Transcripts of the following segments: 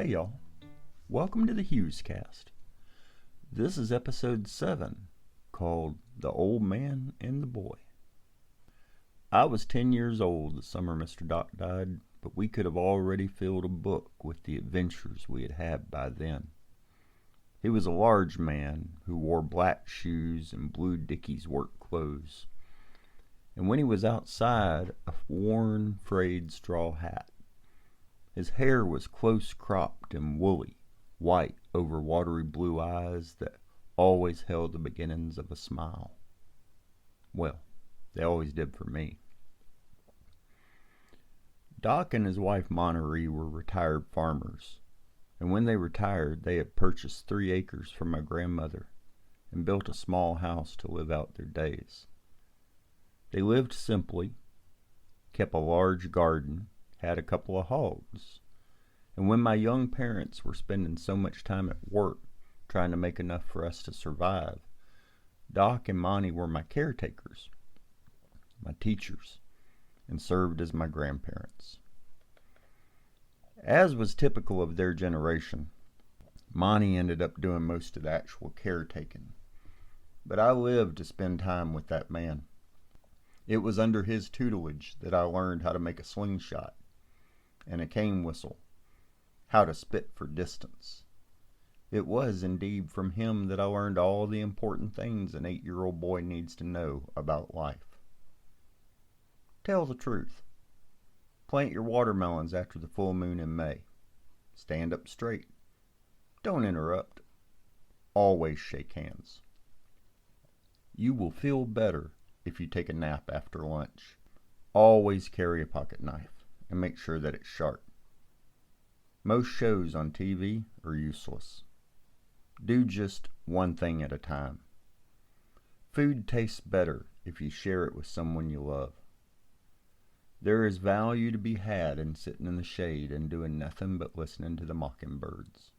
Hey y'all, welcome to the Hughescast. This is episode 7, called The Old Man and the Boy. I was 10 years old the summer Mr. Doc died, but we could have already filled a book with the adventures we had had by then. He was a large man who wore black shoes and blue Dickies work clothes, and when he was outside, a worn, frayed straw hat. His hair was close cropped and woolly, white over watery blue eyes that always held the beginnings of a smile. Well, they always did for me. Doc and his wife Monterey were retired farmers, and when they retired, they had purchased 3 acres from my grandmother and built a small house to live out their days. They lived simply, kept a large garden, had a couple of hogs, and when my young parents were spending so much time at work trying to make enough for us to survive, Doc and Monty were my caretakers, my teachers, and served as my grandparents. As was typical of their generation, Monty ended up doing most of the actual caretaking, but I lived to spend time with that man. It was under his tutelage that I learned how to make a slingshot and a cane whistle, how to spit for distance. It was indeed from him that I learned all the important things an 8-year-old boy needs to know about life. Tell the truth. Plant your watermelons after the full moon in May. Stand up straight. Don't interrupt. Always shake hands. You will feel better if you take a nap after lunch. Always carry a pocket knife and make sure that it's sharp. Most shows on TV are useless. Do just one thing at a time. Food tastes better if you share it with someone you love. There is value to be had in sitting in the shade and doing nothing but listening to the mockingbirds.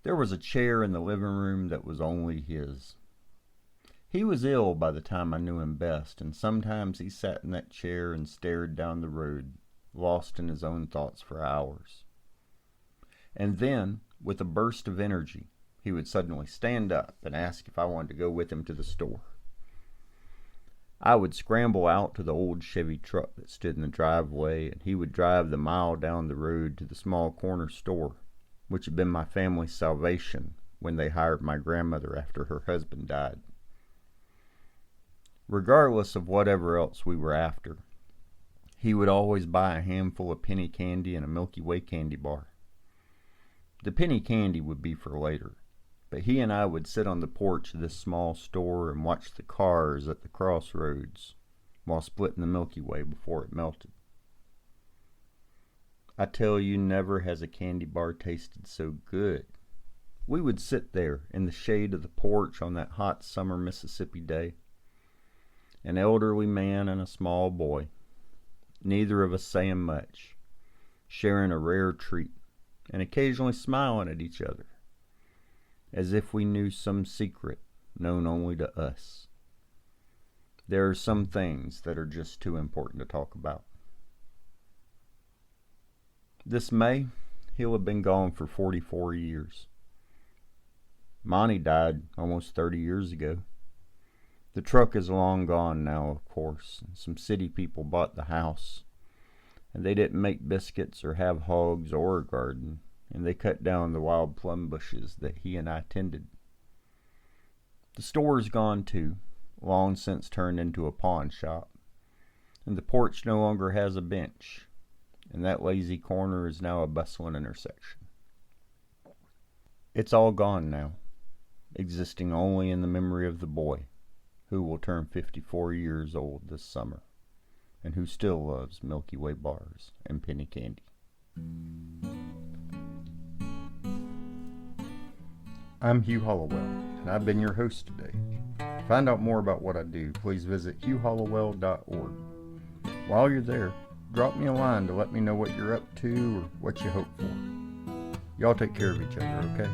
There was a chair in the living room that was only his. He was ill by the time I knew him best, and sometimes he sat in that chair and stared down the road, lost in his own thoughts for hours. And then, with a burst of energy, he would suddenly stand up and ask if I wanted to go with him to the store. I would scramble out to the old Chevy truck that stood in the driveway, and he would drive the mile down the road to the small corner store, which had been my family's salvation when they hired my grandmother after her husband died. Regardless of whatever else we were after, he would always buy a handful of penny candy and a Milky Way candy bar. The penny candy would be for later, but he and I would sit on the porch of this small store and watch the cars at the crossroads while splitting the Milky Way before it melted. I tell you, never has a candy bar tasted so good. We would sit there in the shade of the porch on that hot summer Mississippi day. An elderly man and a small boy, neither of us saying much, sharing a rare treat, and occasionally smiling at each other, as if we knew some secret known only to us. There are some things that are just too important to talk about. This May, he'll have been gone for 44 years. Monty died almost 30 years ago. The truck is long gone now, of course. Some city people bought the house, and they didn't make biscuits or have hogs or a garden, and they cut down the wild plum bushes that he and I tended. The store is gone too, long since turned into a pawn shop, and the porch no longer has a bench, and that lazy corner is now a bustling intersection. It's all gone now, existing only in the memory of the boy, who will turn 54 years old this summer, and who still loves Milky Way bars and penny candy. I'm Hugh Hollowell, and I've been your host today. To find out more about what I do, please visit hughhollowell.org. While you're there, drop me a line to let me know what you're up to or what you hope for. Y'all take care of each other, okay?